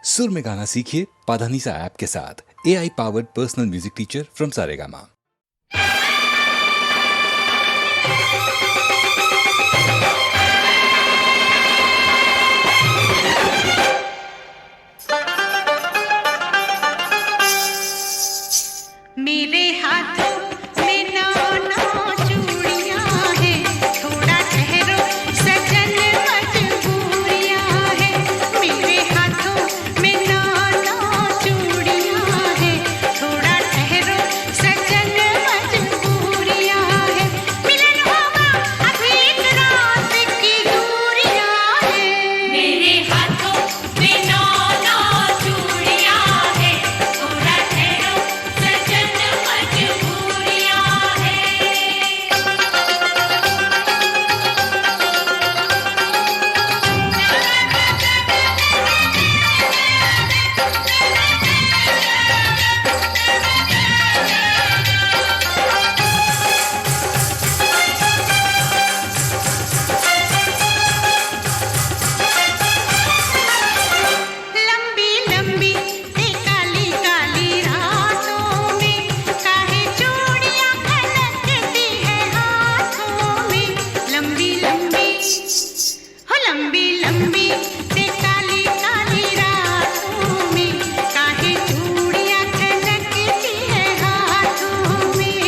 सुर में गाना सीखिए पाधानीसा ऐप के साथ। AI powered personal music teacher from Saregama. मेरे हाथों में नाना चूड़ियां हैं, थोड़ा ठहरो सजन मजबूरियां हैं। मेरे हाथों में नाना चूड़ियां हैं, थोड़ा ठहरो सजन मजबूरियां हैं। मिलन होगा अभी एक रात की दूरियां हैं। मेरे हाथों में नाना चूड़ियां हैं, थोड़ा ठहरो सजन मजबूरियां हैं। लंबी लंबी ते काली काली रातों में काहे चूड़ियां खनकती है हाथों में। लंबी लंबी हो लंबी लंबी ते काली काली रातों में काहे चूड़ियां खनकती है हाथों में।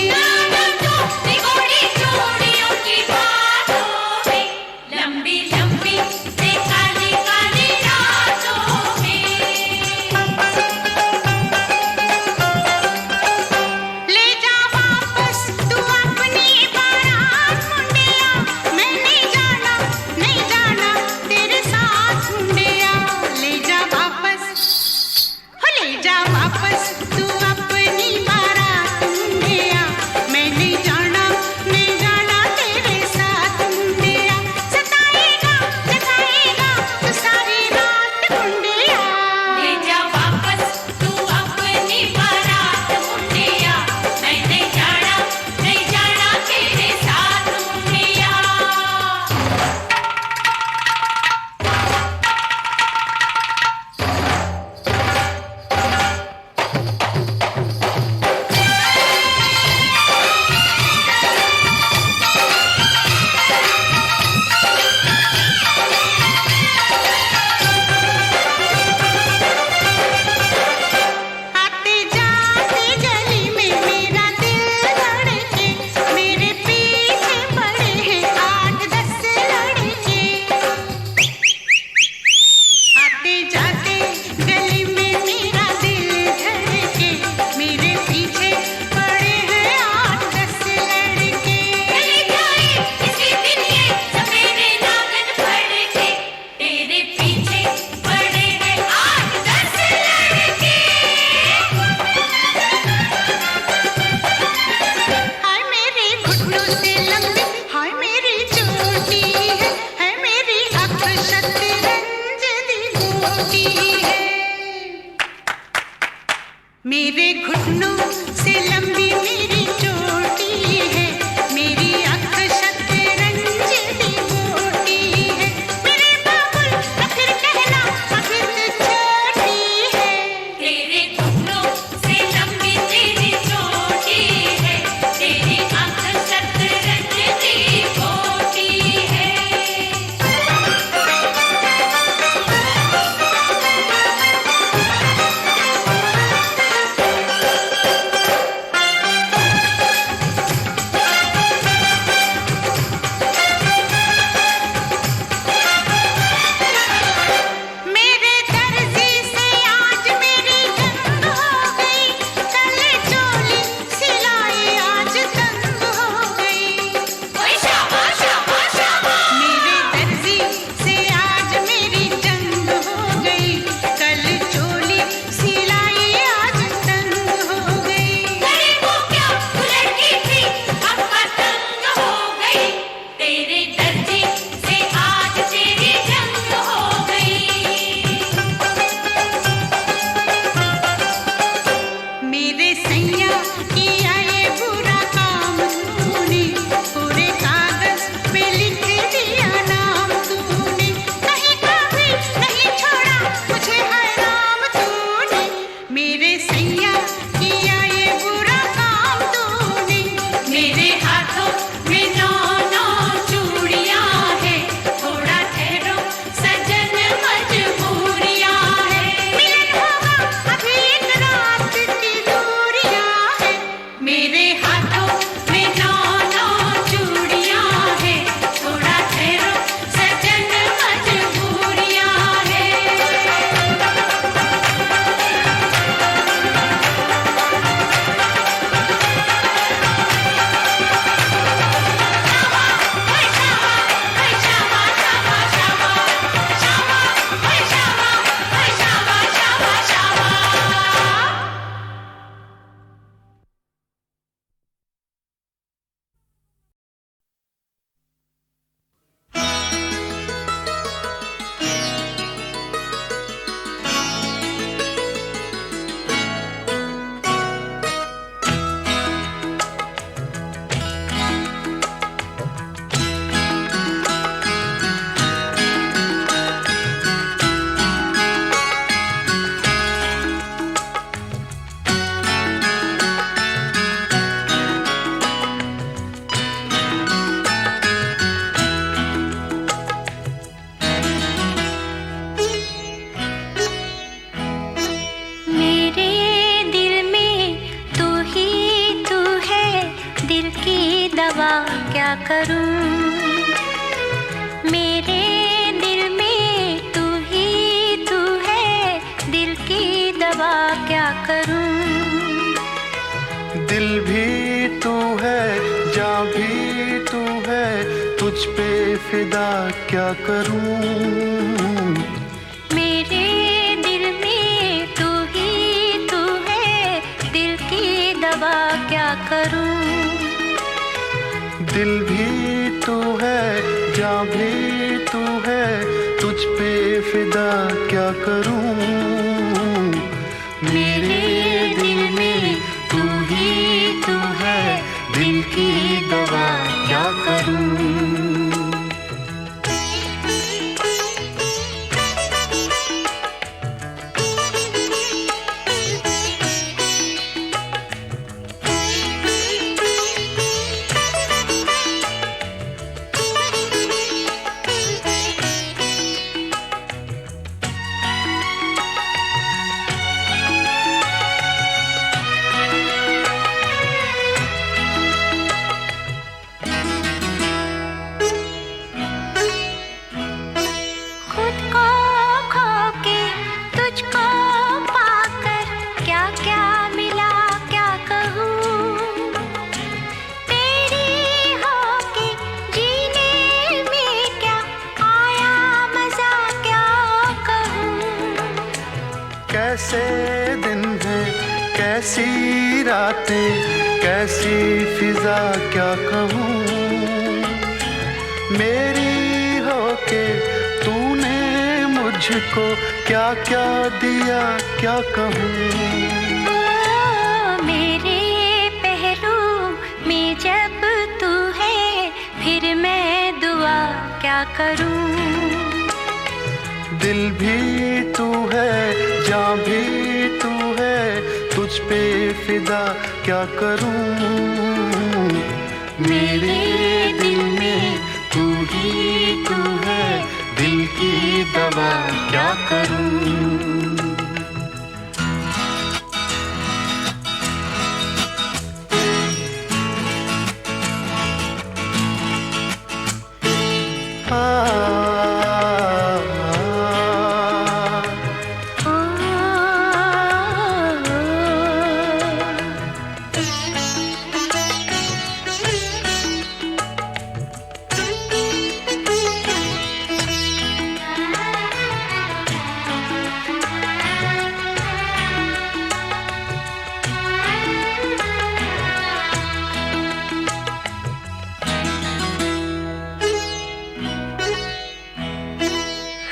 निगोड़ी चूड़ियों की बातों में, लंबी लंबी ते काली काली रातों में। ले जा वापस तू अपनी बारात मुंडिया, मैं नहीं जाना तेरे साथ मुंडिया। ले जा वापस हो ले जा वापस तू अपनी बारात मुंडिया, मैं नहीं जाना तेरे साथ मुंडिया। सताएगा जगाएगा तू सारी रात मुंडिया। ले जा वापस तू अपनी बारात मुंडिया, मैं नहीं जाना तेरे साथ मुंडिया। आते जाते गली में मेरा दिल धड़के, मेरे पीछे पड़े हैं 8-10 लड़के। आते जाते गली में मेरा दिल धड़के, मेरे पीछे पड़े हैं 8-10 लड़के। चली जाए किसी दिन ये सवेरे नागन फड़के, तेरे पीछे पड़े हैं 8-10 लड़के। हाय मेरे घुटनों से लंबी, हाय मेरी चोटी है मेरी अक्ल शतरंज दी गोटी है। मेरे घुटनों से लंबी मेरी चोटी है, मेरी अक्ल शतरंज दी गोटी है। मेरे बाबुल तो फिर कहना अभी तो छोटी है। तेरे घुटनों से लंबी तेरी चोटी है, तेरी अक्ल शतरंज दी गोटी है। करूं। मेरे दिल में तू ही तू है, दिल की दवा क्या करूं। दिल भी तू है, जान भी तू है, तुझ पे फिदा क्या करूं। मेरे दिल में तू ही तू है, दिल की दवा क्या करूं। दिल भी तू है, जान भी तू है, तुझ पे फिदा क्या करूं। मेरे दिल में तू ही तू है, दिल की दवा क्या करूं। खुद को खो के तुझको पाकर क्या क्या मिला क्या कहूँ। तेरी होके जीने में क्या आया मजा क्या कहूँ। कैसे दिन है, कैसी रातें, कैसी फिजा क्या कहूँ। मेरी होके तूने मुझको क्या क्या दिया क्या कहूँ। ओ, मेरे पहलू में जब तू है, फिर मैं दुआ क्या करूँ। दिल भी तू है, जान भी तू है, तुझ पे फिदा क्या करूं। मेरे दिल में तू ही तू है, दिल की दवा क्या करूं।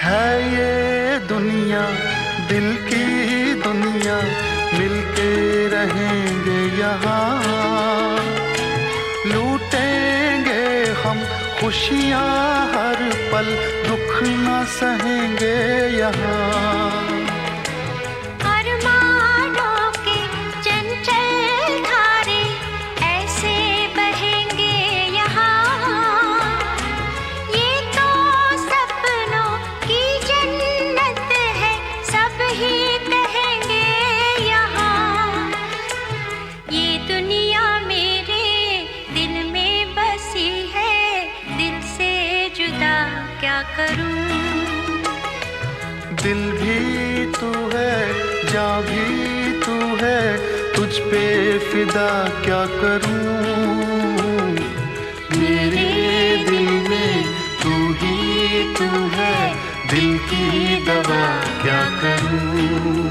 है ये दुनिया दिल की दुनिया, मिलके रहेंगे यहाँ। लूटेंगे हम खुशियाँ हर पल, दुख न सहेंगे यहाँ। अरमानों के चंचल धारे ऐसे बहेंगे यहाँ। ये तो सपनों की जन्नत है, सब ही कहेंगे यहाँ। ये दुनिया मेरे दिल में बसी है, दिल से जुदा क्या करूं। दिल भी तू है, जान भी तू है, तुझ पे फिदा क्या करूं। मेरे दिल में तू ही तू है, दिल की दवा क्या करूं।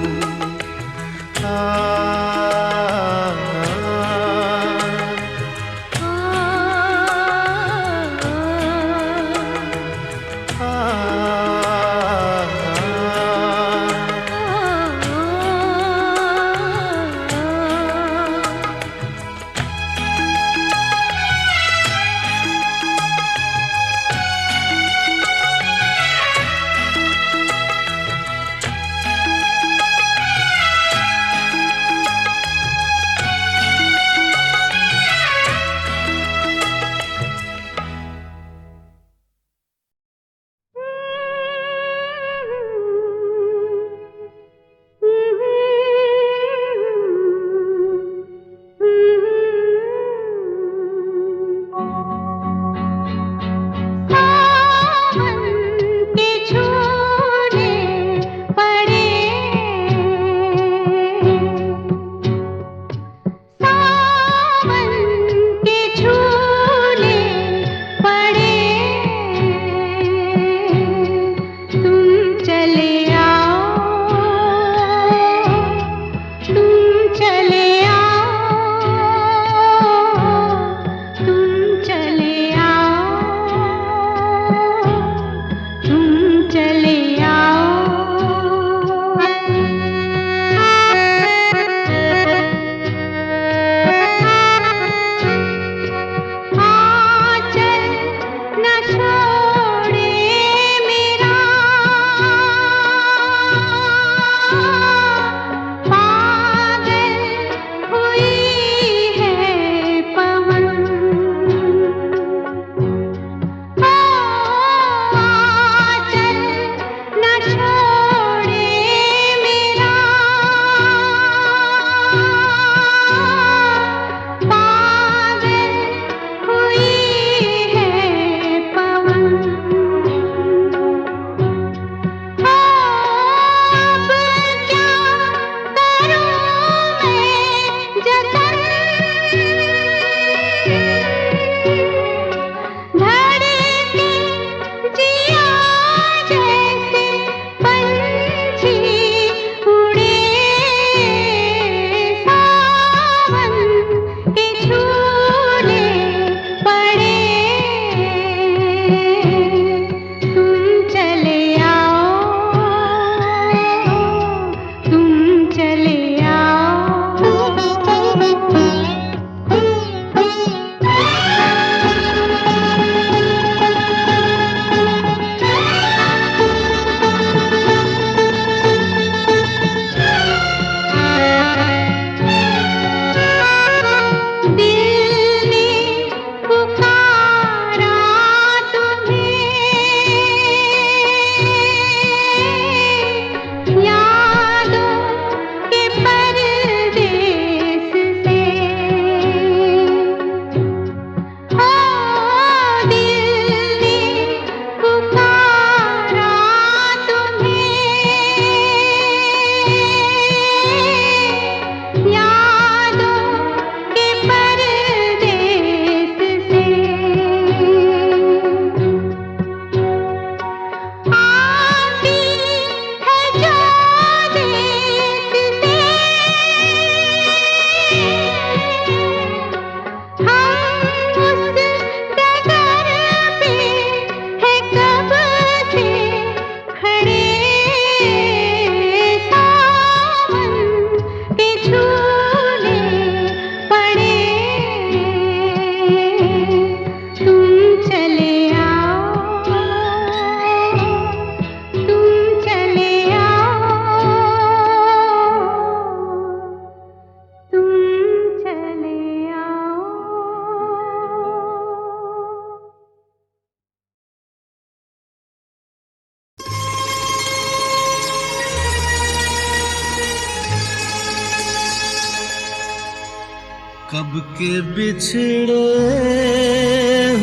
कब के बिछड़े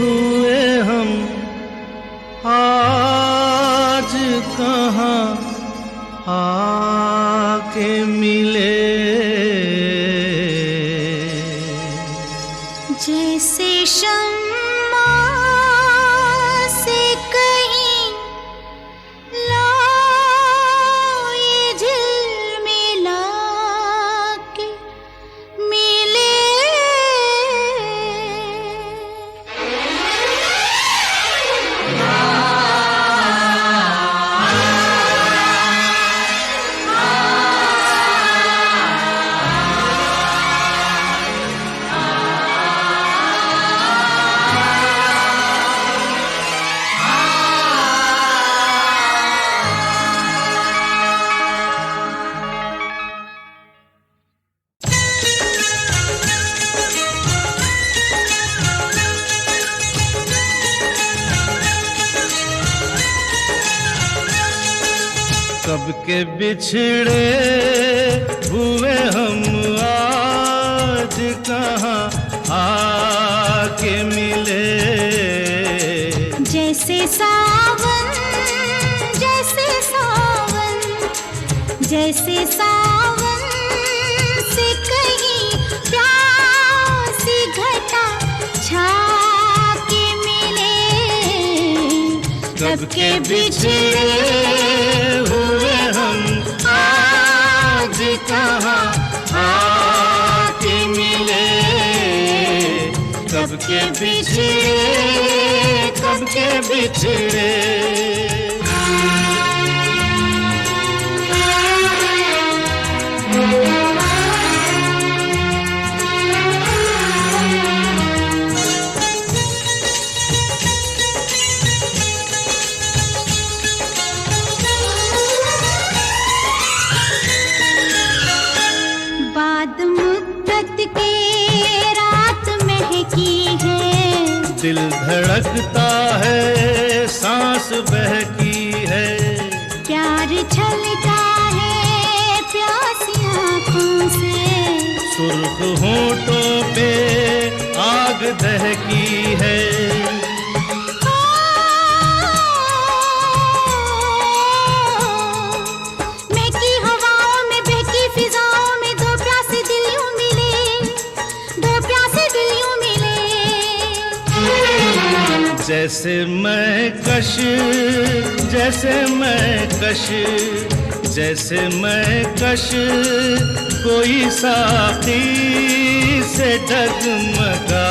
हुए हम आज कहाँ आके मिले। जैसे शम्मा से कहीं लाए झिलमिला के मिले। कब के बिछड़े हुए हम आज कहाँ आके मिले। जैसे सावन जैसे सावन जैसे सावन से कहीं प्यासी घटा छा के मिले। कब के बिछड़े हुए हम आज कहाँ आके मिले। कब के बिछड़े कब के बिछड़े। बाद मुद्दत के रात महकी है। दिल धड़कता है सांस बहकी है। प्यार छलका है प्यासी आँखों से। सुर्ख होठों पे आग दहकी है। महकी हवाओं में बहकी फिजाओं में दो प्यासे दिल यूं मिले। दो प्यासे दिल यूं मिले। जैसे मैं कश जैसे मैं कश जैसे मैं कश कोई साथी से डगमगा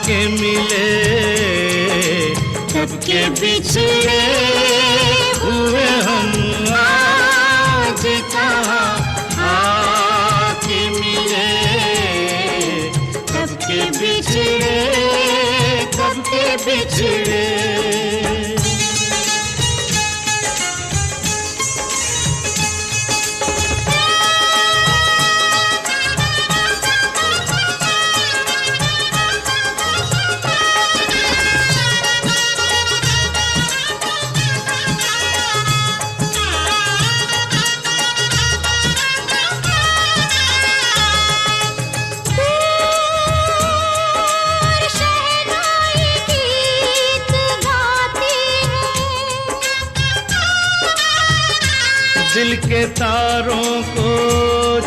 के मिले। कब के बिछड़े हुए हम आज कहाँ आके मिले। कब के बिछड़े कब के बिछड़े। शहनाई गीत गाती है। दिल के तारों को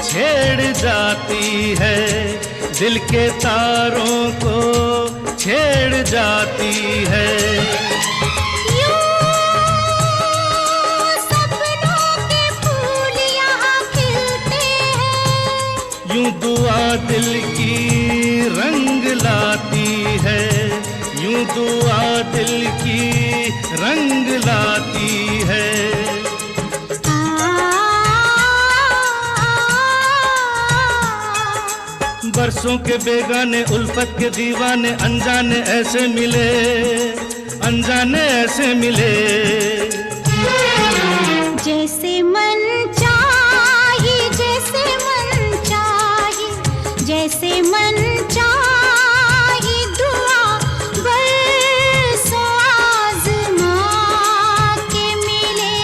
छेड़ जाती है। दिल के तारों को छेड़ जाती है। यूं सपनों के फूल यहाँ खिलते हैं। यूं दुआ दिल की रंग लाती है। यूं दुआ दिल की रंग लाती है। बरसों के बेगाने उल्फत के दीवाने अनजाने ऐसे मिले। अनजाने ऐसे मिले। जैसे मन चाहे जैसे मन चाहे जैसे मन चाहे दुआ बरसों आज़मा के मिले।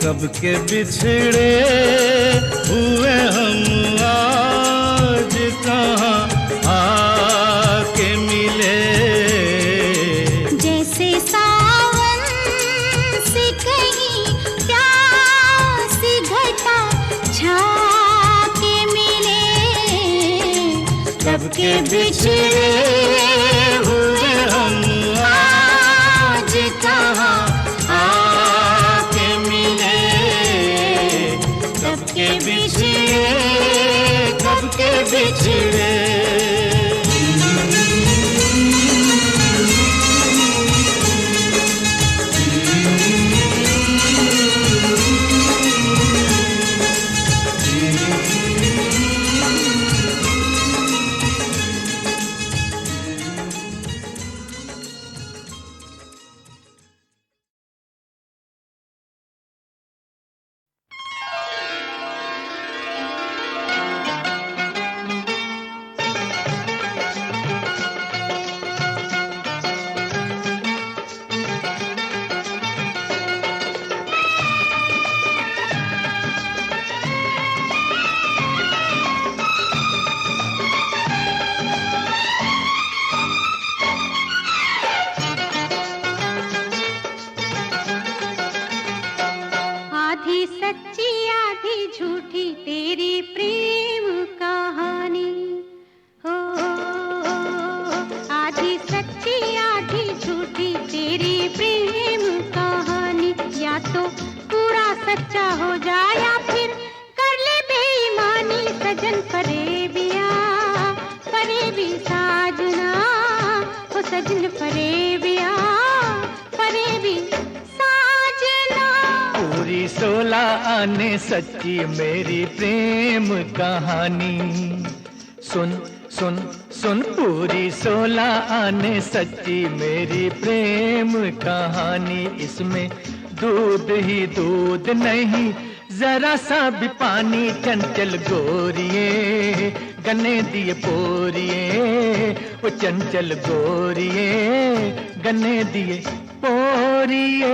कब के बिछड़े हुए हम आज कहाँ आके मिले। जैसे सावन से कहीं प्यासी घटा छाके मिले, कब के बिछड़े हुए हम आज कहाँ आके मिले। कब के बिछड़े, कब के बिछड़े। आधी सच्ची आधी झूठी तेरी प्रेम कहानी हो, आधी सच्ची आधी झूठी तेरी प्रेम कहानी। या तो पूरा सच्चा हो जाए या फिर कर ले बेईमानी। सजन फरेबिया फरेबी साजना हो, सजन फरेबिया फरेबी साजना। पूरी 16 आने सच्ची मेरी प्रेम कहानी। सुन सुन सुन पूरी 16 आने सच्ची मेरी प्रेम कहानी। इसमें दूध ही दूध नहीं जरा सा भी पानी। चंचल गोरिये गन्ने दिए पोरिए, वो चंचल गोरिये गन्ने दिए पोरिए।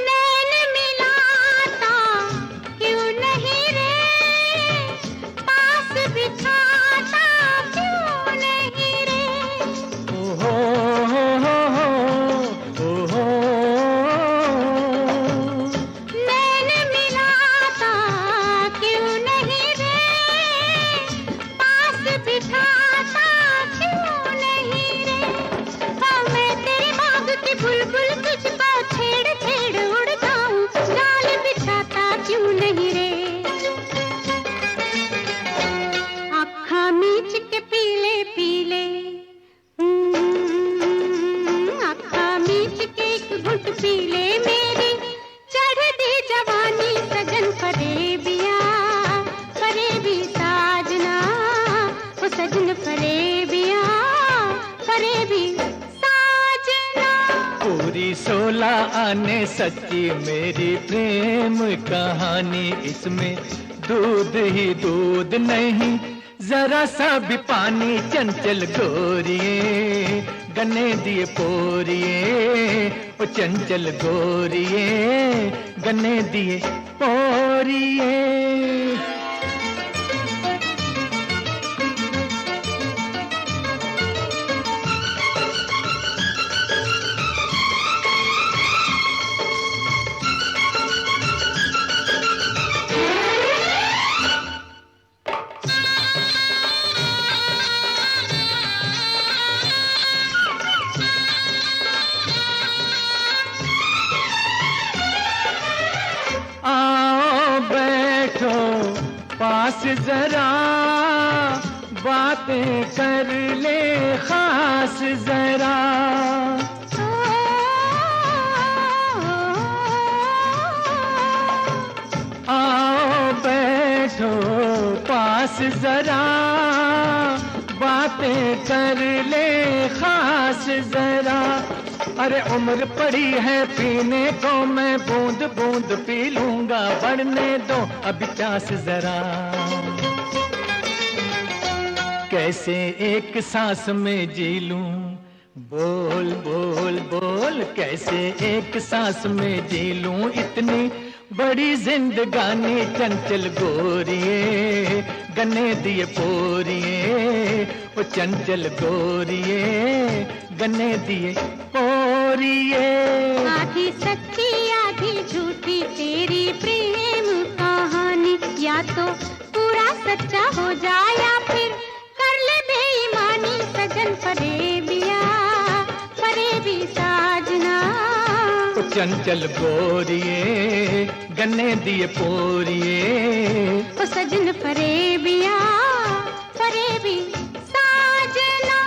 नैन मिलाता क्यों नहीं रे, पास बिठाता क्यों नहीं रे। ओहो ओहो नैन मिलाता क्यों नहीं रे, पास बिठाता क्यों नहीं रे। हाँ मैं तेरे बाग की बुलबुल तुझको छेड़ छेड़ उड़ जाऊं, जाल बिछाता क्यों नहीं रे। आँखा मीच के पीले पीले, आँखा मीच के एक घुट पीले मेरी चढ़ दी जवानी। सजन फरेबिया फरेबी साजना ओ, सजन फरेबिया फरेबी साजना। पूरी 16 आने सच्ची मेरी प्रेम कहानी। इसमें दूध ही दूध नहीं जरा सा भी पानी। चंचल गोरिये गन्ने दिए पोरिए, वो चंचल गोरिये गन्ने दिए पोरिए। आओ बैठो पास जरा, बातें कर ले खास जरा। आओ बैठो पास जरा, बातें कर ले खास जरा। अरे उम्र पड़ी है पीने को, मैं बूंद बूंद पी लूंगा, बढ़ने दो अभी प्यास जरा। कैसे एक सांस में जी लूं, बोल बोल बोल, कैसे एक सांस में जी लूं इतनी बड़ी जिंदगानी। चंचल गोरिये गन्ने दिए पोरिये, वो चंचल गोरिये गन्ने दिए पोरिये। आधी सच्ची आधी झूठी तेरी प्रेम कहानी, या तो पूरा सच्चा हो जाए या फिर कर ले बेईमानी। सजन फरेबिया फरेबी साजना, वो चंचल गोरिये गन्ने दिए पोरिये, ओ सजन फरेबिया फरेबी साजना।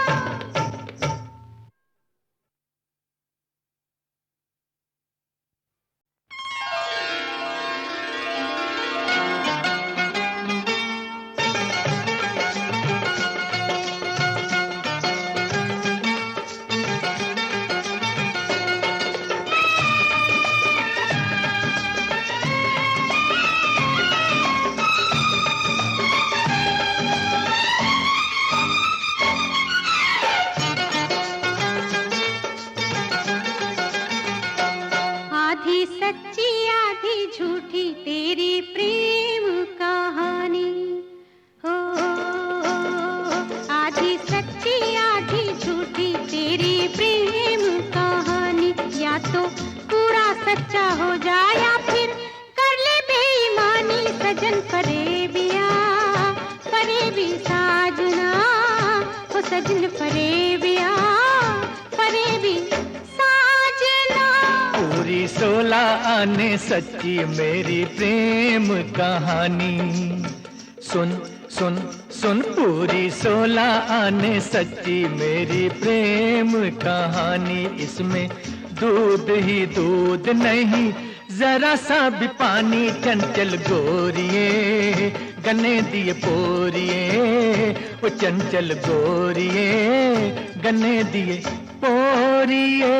आधी सच्ची आधी झूठी तेरी प्रेम कहानी, हो आधी सच्ची आधी झूठी तेरी प्रेम कहानी। या तो पूरा सच्चा हो जाए या फिर कर ले बेईमानी। सजन फरेबिया फरेबी साजना, हो सजन फरेबिया फरेबी साजना। पूरी 16 आने सच्ची मेरी प्रेम कहानी। सुन सुन सुन, पूरी 16 आने सच्ची मेरी प्रेम कहानी। इसमें दूध ही दूध नहीं जरा सा भी पानी। चंचल गोरिये गन्ने दिए पोरिये, वो चंचल गोरिये गन्ने दिए पोरिये।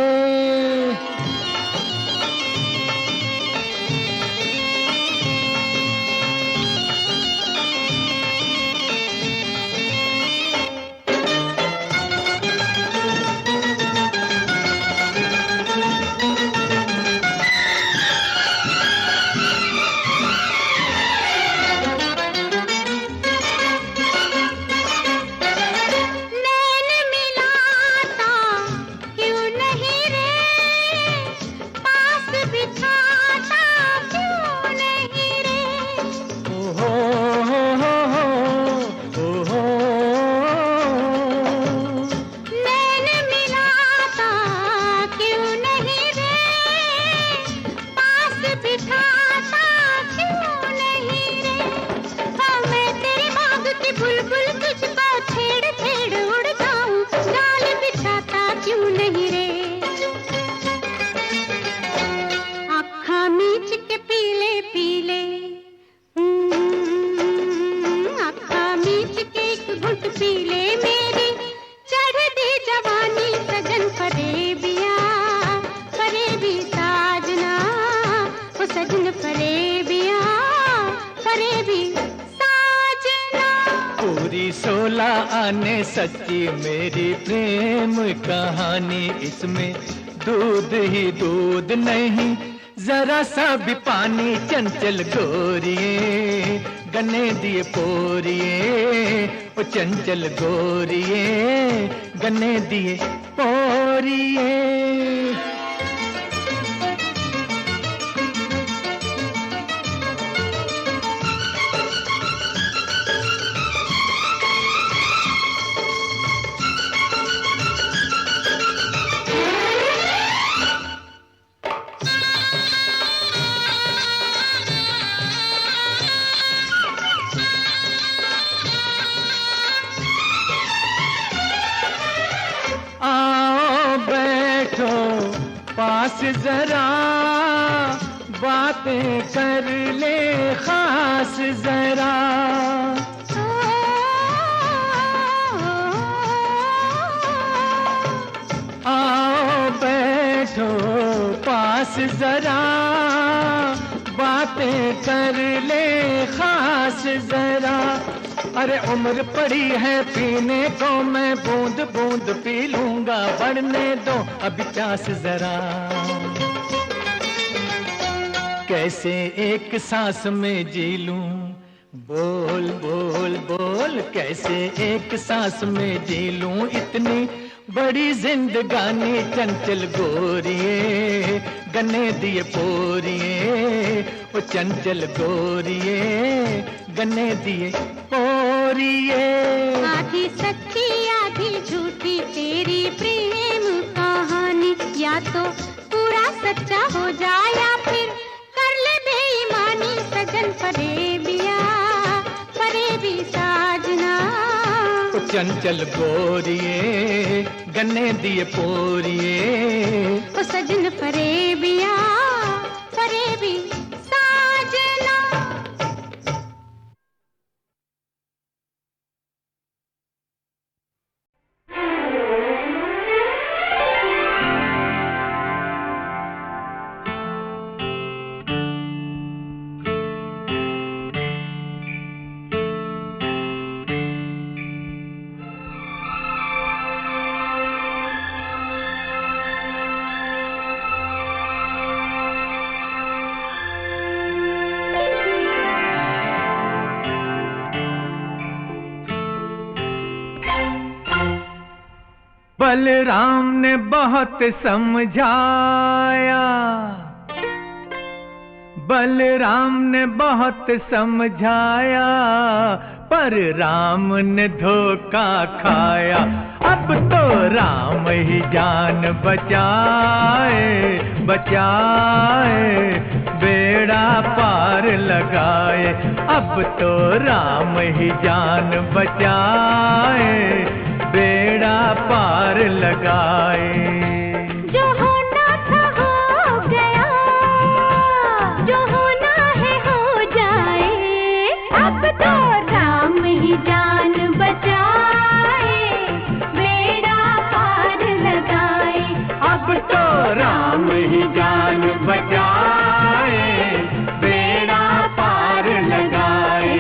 नैन मिलाता क्यों नहीं रे, पास बिठाता क्यों नहीं रे। ओहो ओहो, नैन मिलाता क्यों नहीं रे, पास बिठाता क्यों नहीं रे। हाँ मैं तेरे बाग की बुलबुल तुझको छेड़ छेड़ उड़ जाऊं, जाल बिछाता क्यों नहीं रे। आँखा मीच के पीले पीले, आँखा मीच के एक घुट पीले मेरी चढ़ दी जवानी। सजन फरेबिया फरेबी साजना, ओ सजन फरेबिया फरेबी साजना। पूरी 16 आने सच्ची मेरी प्रेम कहानी। इसमें दूध ही दूध नहीं जरा सा भी पानी। चंचल गोरिये गन्ने दिए पोरिये, वो चंचल गोरिये गन्ने दिए पोरिये। आओ बैठो पास जरा, बातें कर ले खास जरा। पास जरा बातें कर ले खास जरा। अरे उम्र पड़ी है पीने को, मैं बूंद बूंद पी लूंगा, बढ़ने दो अभी प्यास जरा। कैसे एक सांस में जी लूं, बोल बोल बोल, कैसे एक सांस में जी लूं इतनी बड़ी जिंदगानी। चंचल गोरिये गन्ने दिए पोरिये, ओ चंचल गोरिये गन्ने दिए पोरिये। आधी सच्ची आधी झूठी तेरी प्रेम कहानी, या तो पूरा सच्चा हो जाए या फिर कर ले बेईमानी। सजन फरेबिया फरेबी साजना, ओ चंचल गोरिये गन्ने दिए पोरिये, ओ सजन फरेबिया फरेबी साजना। बलराम ने बहुत समझाया, बलराम ने बहुत समझाया, पर राम ने धोखा खाया। अब तो राम ही जान बचाए बचाए, बेड़ा पार लगाए। अब तो राम ही जान बचाए, बेड़ा पार लगाए। जो होना था हो गया, जो होना है हो जाए। अब तो राम ही जान बचाए, बेड़ा पार लगाए। अब तो राम ही जान बचाए, बेड़ा पार लगाए।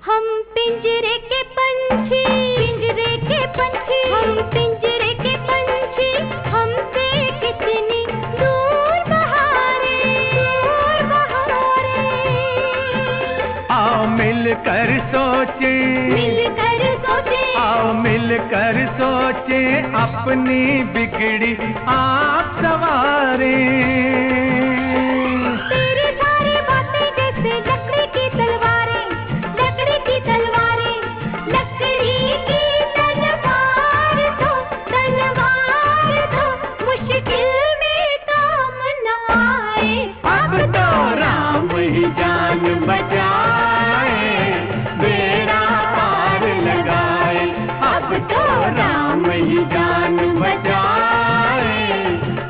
हम पिंजरे के पंछी, पिंजरे के पंछी, हम पिंजरे के पंछी, हमसे कितनी दूर बहारे, दूर बहारे। आओ मिलकर सोचे, मिलकर सोचे, आओ मिलकर सोचे, अपनी बिगड़ी आप सवारे। तेरी सारी बातें जैसे लकड़ी की तलवारें, लकड़ी की तलवारें, लकड़ी की तलवार दो, तलवार दो, मुश्किल में काम न आए। अब तो राम ही जान बचाए, बेड़ा पार लगाए। अब तो राम ही जान बचाए,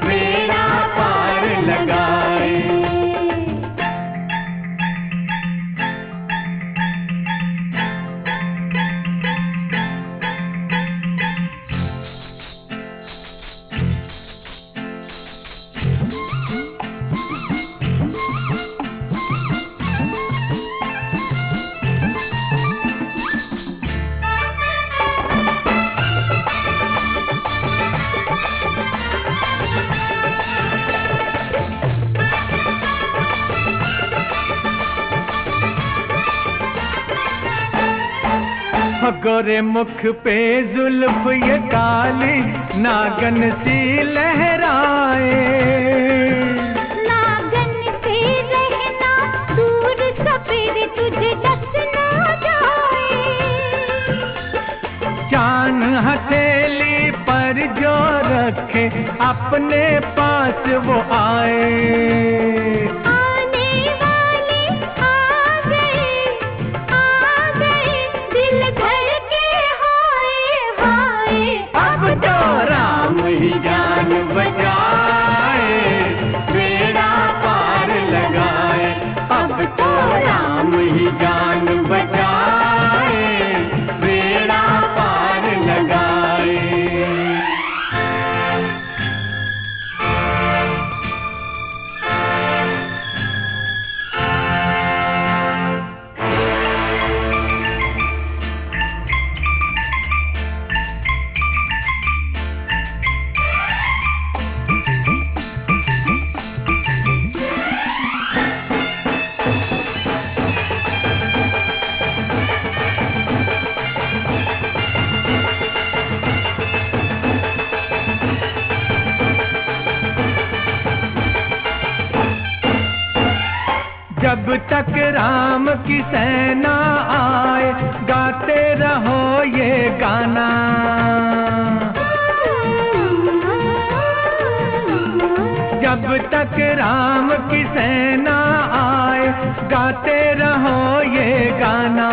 बेड़ा पार लगाए। गोरे मुख पे जुल्फ ये काली नागन सी लहराए। नागन से रहना दूर, सफेद तुझे डस ना जाए। जान हथेली पर जो रखे, अपने पास वो आए। आने वाले आ गए, दिल धर के हाय हाय। अब तो राम ही जान बचाए, जब तक राम की सेना आए गाते रहो ये गाना। जब तक राम की सेना आए गाते रहो ये गाना।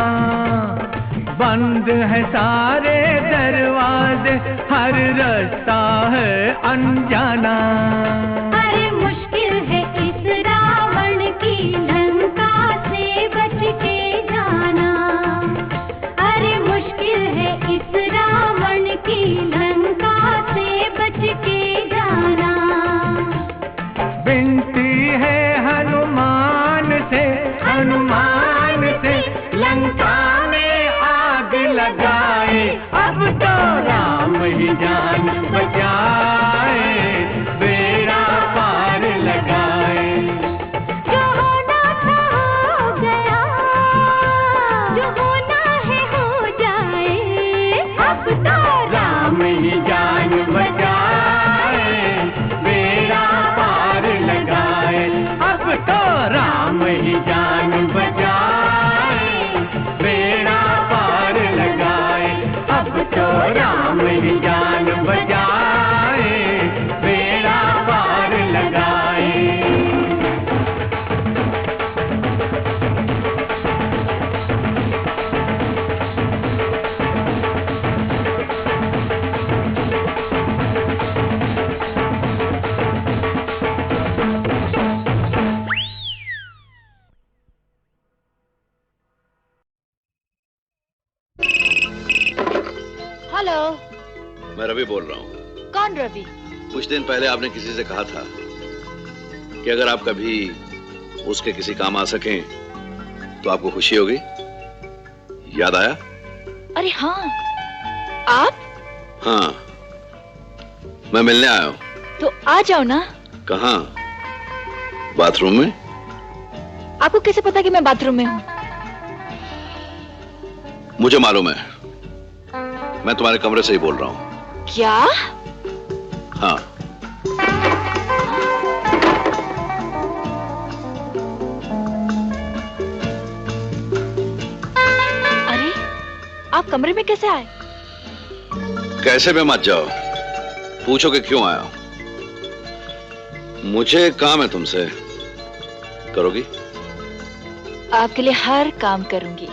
बंद है सारे दरवाजे, हर रास्ता है अनजाना। अरे मुश्किल है इस रावण की लंका से बच के जाना। अरे मुश्किल है इस रावण की लंका से बच के जाना। विनती है हनुमान से, हनुमान से लंका में आग लगाए। अब तो राम ही जान बचाए, बेड़ा पार लगाए। जो होना था हो गया, जो होना है हो जाए। अब तो राम ही जान बचाए, बेड़ा पार लगाए। अब तो राम ही जान बचाए, बेड़ा पार लगाए। अब तो राम ही जान बचाए, बेड़ा पार लगाए। हेलो। मैं रवि बोल रहा हूँ। कौन रवि? कुछ दिन पहले आपने किसी से कहा था कि अगर आप कभी उसके किसी काम आ सकें तो आपको खुशी होगी। याद आया? अरे हाँ, आप? हाँ, मैं मिलने आया हूँ। तो आ जाओ ना। कहाँ? बाथरूम में? आपको कैसे पता कि मैं बाथरूम में हूँ? मुझे मालूम है, मैं तुम्हारे कमरे से ही बोल रहा हूँ। क्या? हाँ। अरे, आप कमरे में कैसे आए? कैसे भी मत जाओ, पूछो कि क्यों आया हूं। मुझे काम है तुमसे, करोगी? आपके लिए हर काम करूंगी।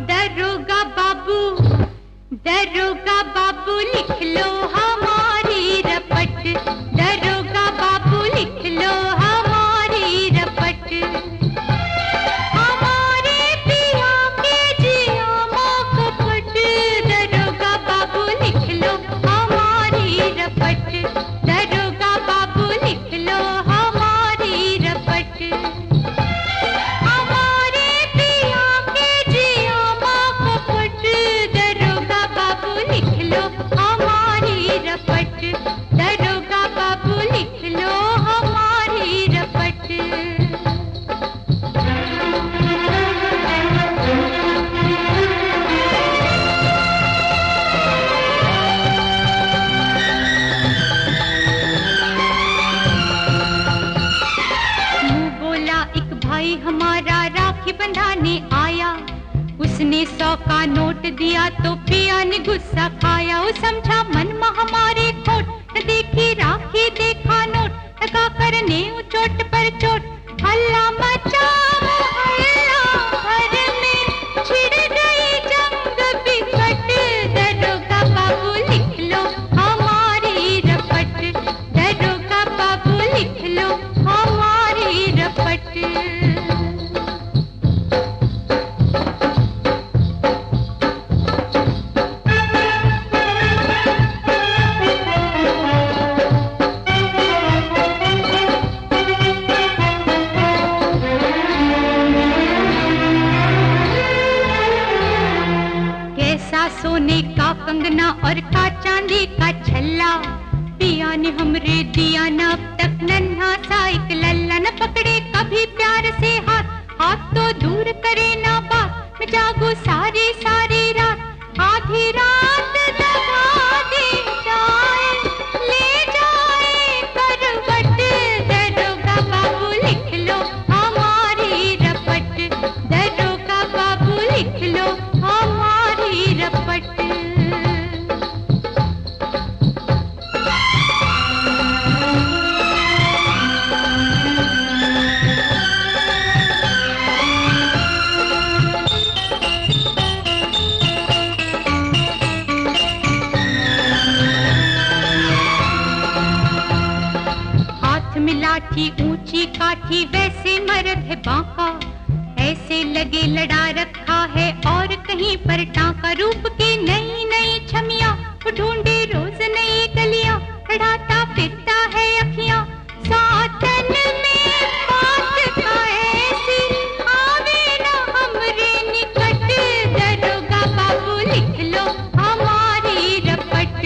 दरोगा बाबू, दरोगा बाबू लिख लो हमारी रपट। दरोगा बाबू लिख लो हमारी रपट। हमारे पिया के जिया को पट। दरोगा बाबू लिख लो हमारी रपट। दरोगा बाबू लिख लो हमारी रपट। हमारे पिया के जिया को पट। दरोगा बाबू लिख लो हमारी रपट। दरोगा बाबू लिख लो हमारी रपट। मुंह बोला एक भाई हमारा राखी बंधाने आया। उसने 100 का नोट दिया तो पिया ने गुस्सा खाया। वो समझा मन में हमारे खोट, न देखी राखी देखा नोट। लगा करने चोट पर चोट, हल्ला मचा मोहल्ला भर में। छिड़ गई जंग बिकट। दरोगा बाबू लिख लो हमारी रपट। दरोगा बाबू लिख लो हमारी रपट। कैसा सोने का कंगना और का चांदी का छल्ला। पिया ने हमरे दिया न अब तक नन्हा सा एक लल्ला। न पकड़े कभी प्यार से हाथ, हाथ तो दूर करे ना बात। मैं जागू सारी सारी रात, आधी रात दगा दे जाए, ले जाए करवट, दरोगा बाबू लिख लो हमारी रपट, दरोगा बाबू लिख लो हमारी रपट। लाठी ऊंची काठी वैसे मर्द है बांका, ऐसे लगे लड़ा रखा है और कहीं पर टांका। रूप की नई नई छमियां ढूंढे रोज नई गलियां, लड़ाता फिरता है अखियां सातन में बात का ऐसी, आवे ना हमरे निकट, दरोगा बाबू लिख लो हमारी रपट,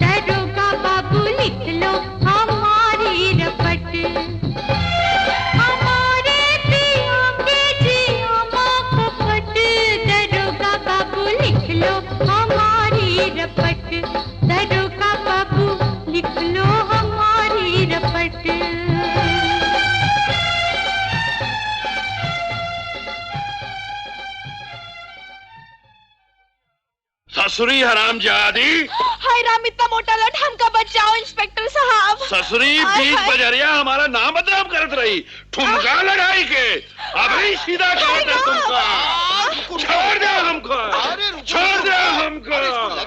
दरोगा बाबू लिख लो हमारी रपट। हमारे पिया के जिया माँ को फट, दरोगा बाबू लिख लो हमारी रपट, दरोगा बाबू लिख लो हमारी रपट। ससुरी हरामजादी। हाय राम, इतना मोटा लट हमका बचाओ इंस्पेक्टर साहब। ससुरी बीच बजरिया हमारा नाम बदनाम करत रही, ठुमका लगाई के अभी सीधा कर दे तुमका। छोड़ दे हमको, छोड़ दे हमको,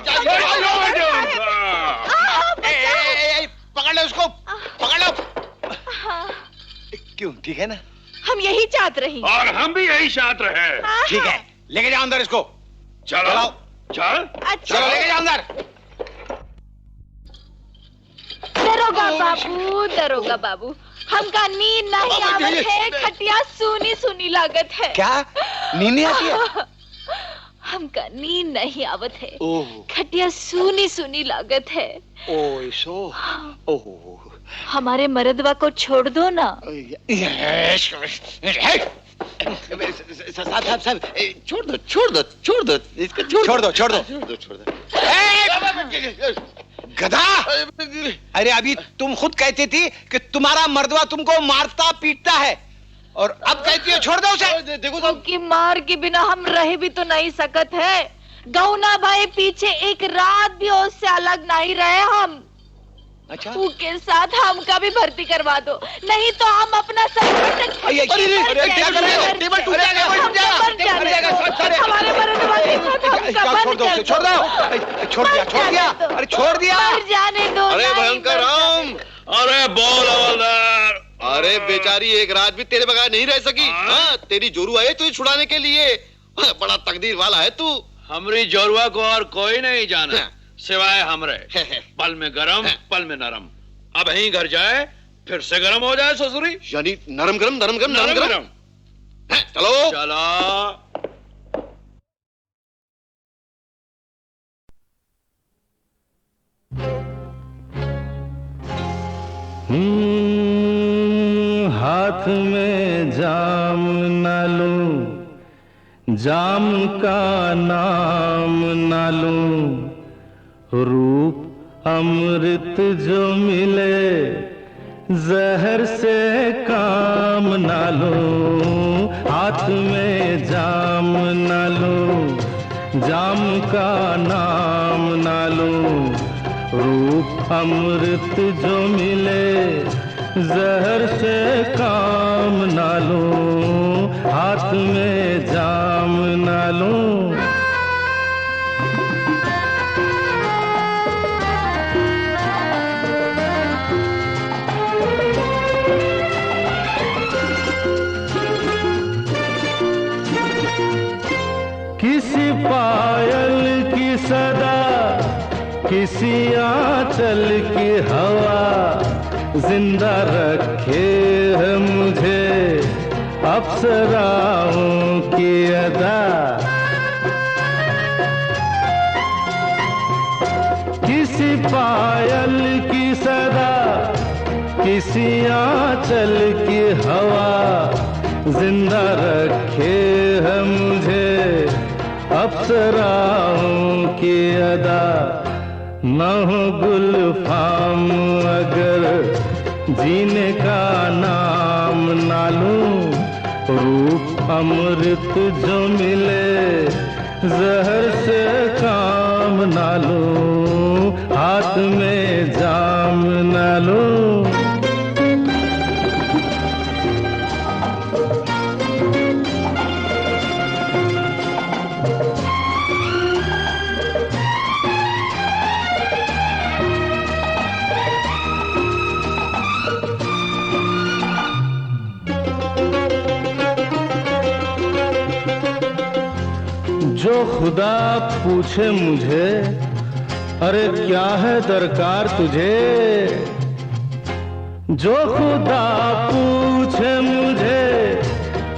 छोड़ दे हमको। पकड़ लो उसको, पकड़ लो। क्यों, ठीक है ना? हम यही चाहते रहे और हम भी यही चाहते रहे। ठीक है, लेके जाओ अंदर इसको। चलो चल, चलो लेके जाओ अंदर। दरोगा बाबू, दरोगा बाबू, हमका नींद नहीं आवत है, खटिया सुनी सुनी लागत है। क्या नींद नहीं आती है? हमका नींद नहीं आवत है, ओह, खटिया सुनी सुनी लागत है। ओह सो, ओह, हमारे मर्दवा को छोड़ दो ना। साहब, छोड़ दो, छोड़ दो, छोड़ दो इसको, छोड़ दो, छोड़ दो, छोड़ दो। गधा! अरे अभी तुम खुद कहती थी कि तुम्हारा मर्दवा तुमको मारता पीटता है, और अब कहती है छोड़ दो उसे। देखो तो कि मार के बिना हम रह भी तो नहीं सकत है। गौना भाई पीछे एक रात भी उससे अलग नहीं रहे हम। अच्छा, उसके साथ हमका भी भर्ती करवा दो, नहीं तो हम अपना सब हमारे मर्दवा के साथ हमका छोड़ दो, छोड़ दो, छोड़ दिया, छोड़ दिया, अरे छोड़ दिया। मर जाने दो। अरे भयंकर राम, अरे बोल हवलदार। अरे बेचारी एक रात भी तेरे बगैर नहीं रह सकी। हाँ, तेरी जोरू आई तुझे छुड़ाने के लिए। बड़ा तकदीर वाला है तू। हमरी जोरुआ को और कोई नहीं जाना सिवाय हमरे। पल में गरम, पल में नरम। अब यहीं घर जाए, फिर से गरम हो जाए ससुरी। यानी नरम गरम, नरम गरम, नरम गरम। चलो चलो। हाथ में जाम न लूं, जाम का नाम न लूं, रूप अमृत जो मिले जहर से काम न लूं। हाथ में जाम न लूं, जाम का नाम न लूं, रूप अमृत जो मिले जहर से काम न लूं। हाथ में जाम न लूं। किसी पायल की सदा, किसी आंचल की हवा, जिंदा रखे है मुझे अप्सराओं की अदा। किसी पायल की सदा, किसी आंचल की हवा, जिंदा रखे है मुझे अप्सराओं की अदा न हो गुलफाम अगर जीने का नाम ना लूं, रूप अमृत जो मिले जहर से काम ना लूं, हाथ में जाम ना लूं। जो खुदा पूछे मुझे, अरे क्या है दरकार तुझे, जो खुदा पूछे मुझे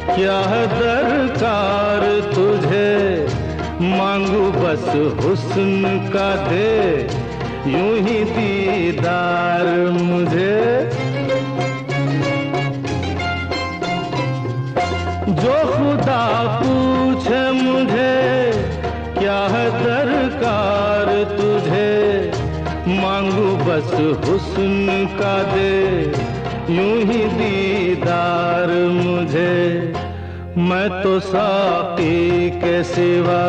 क्या है दरकार तुझे, मांगू बस हुस्न का दे यूं ही दीदार मुझे। जो खुदा पूछे मुझे क्या है दरकार तुझे, मांगू बस हुस्न का दे यूं ही दीदार मुझे। मैं तो साकी के सिवा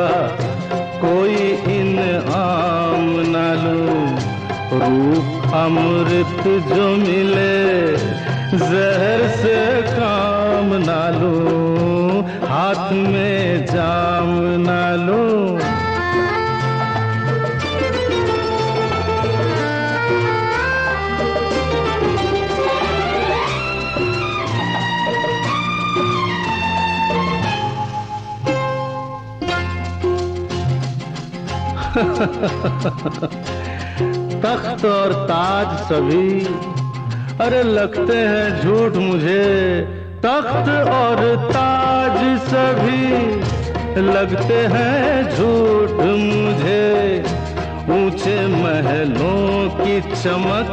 कोई इनाम न लूं, रूप अमृत जो मिले जहर से काम ना लूं, हाथ में जाम ना लूं। तख्त और ताज सभी अरे लगते हैं झूठ मुझे, तख्त और ताज सभी लगते हैं झूठ मुझे। ऊंचे महलों की चमक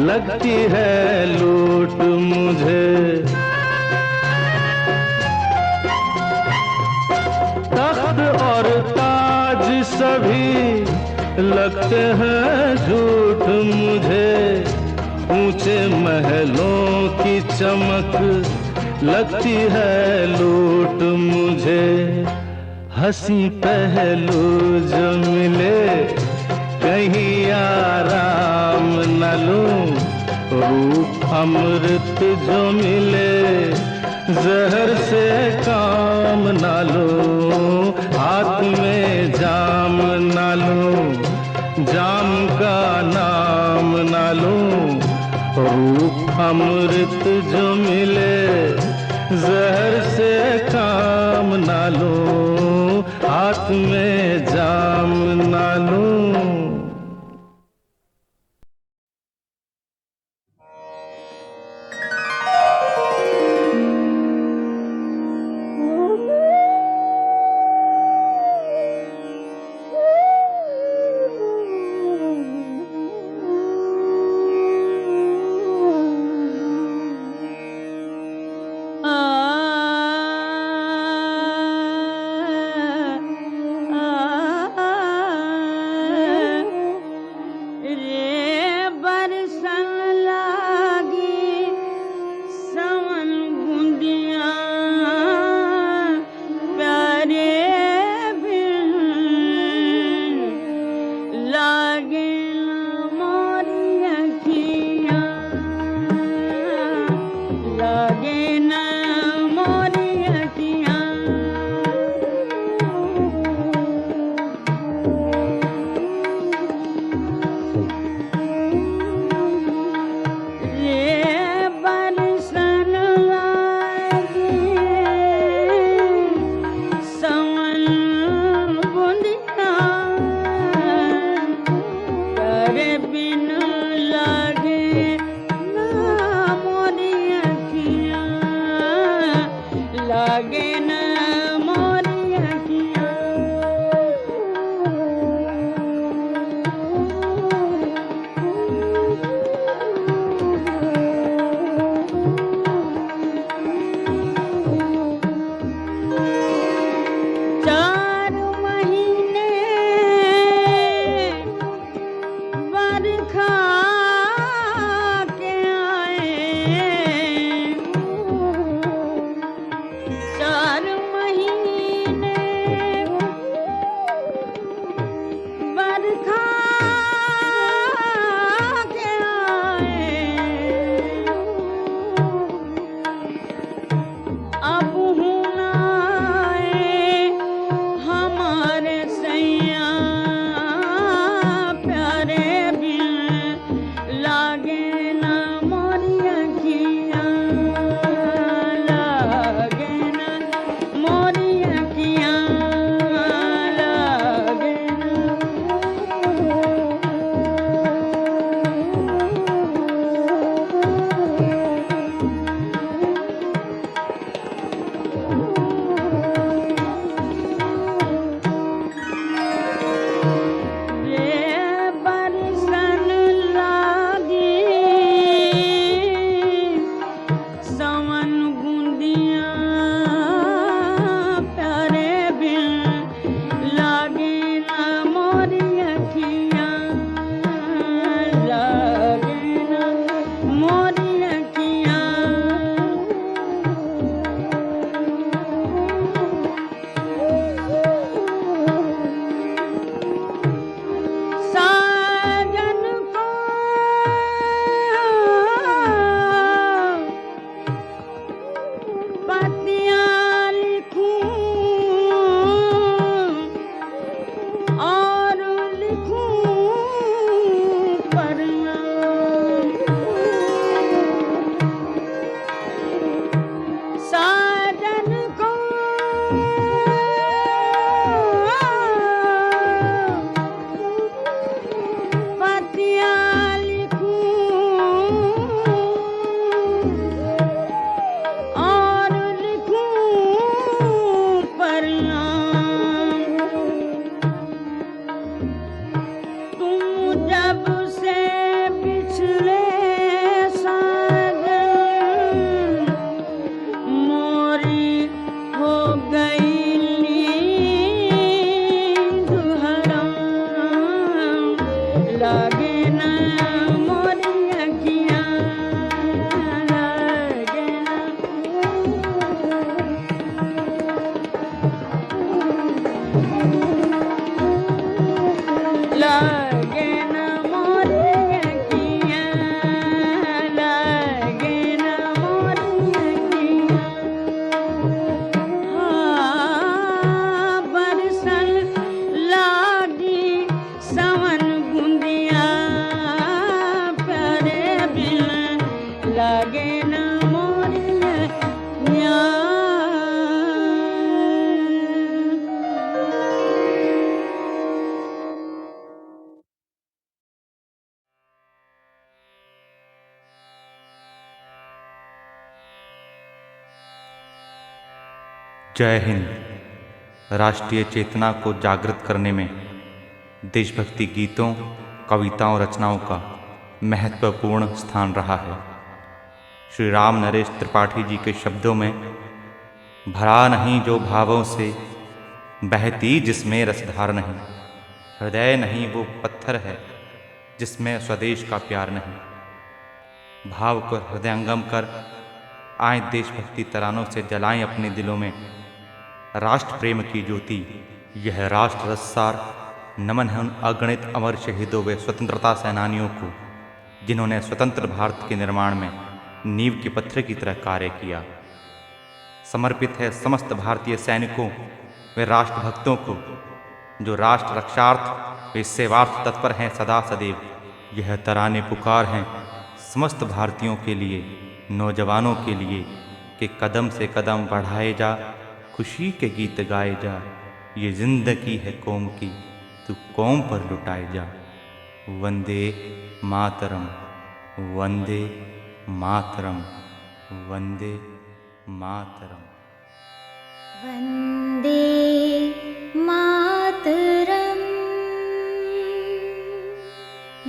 लगती है लूट मुझे। तख्त और ताज सभी लगते हैं झूठ मुझे। ऊंचे महलों की चमक लगती है लूट मुझे। हंसी पहलू जो मिले कहीं आराम न लूं, रूप अमृत जो मिले जहर से काम न लूं, हाथ में जाम न लूं, जाम का नाम न लूं, रूप अमृत जो मिले जहर से काम न लूं, हाथ में जाम न लूं। लागे ना मोर नैया। जय हिंद। राष्ट्रीय चेतना को जागृत करने में देशभक्ति गीतों, कविताओं, रचनाओं का महत्वपूर्ण स्थान रहा है। श्री राम नरेश त्रिपाठी जी के शब्दों में, भरा नहीं जो भावों से, बहती जिसमें रसधार नहीं, हृदय नहीं वो पत्थर है जिसमें स्वदेश का प्यार नहीं। भाव को हृदयंगम कर आए देशभक्ति तरानों से जलाएं अपने दिलों में राष्ट्र प्रेम की ज्योति। यह राष्ट्र रससार नमन है उन अगणित अमर शहीदों व स्वतंत्रता सेनानियों को जिन्होंने स्वतंत्र भारत के निर्माण में नींव के पत्थर की तरह कार्य किया। समर्पित है समस्त भारतीय सैनिकों व राष्ट्रभक्तों को जो राष्ट्र रक्षार्थ व सेवार्थ तत्पर हैं सदा सदैव। यह तराने पुकार हैं समस्त भारतीयों के लिए, नौजवानों के लिए कि कदम से कदम बढ़ाए जा, खुशी के गीत गाए जा। ये जिंदगी है कौम की, तू कौम पर लुटाए जा। वंदे मातरम, वंदे मातरम, वंदे मातरम। वंदे मातरम,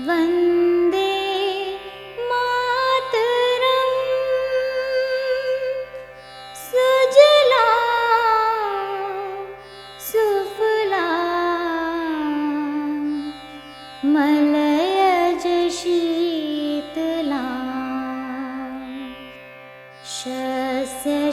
वंदे मातरम। सुजला सुफला मलयज शीतला शस्य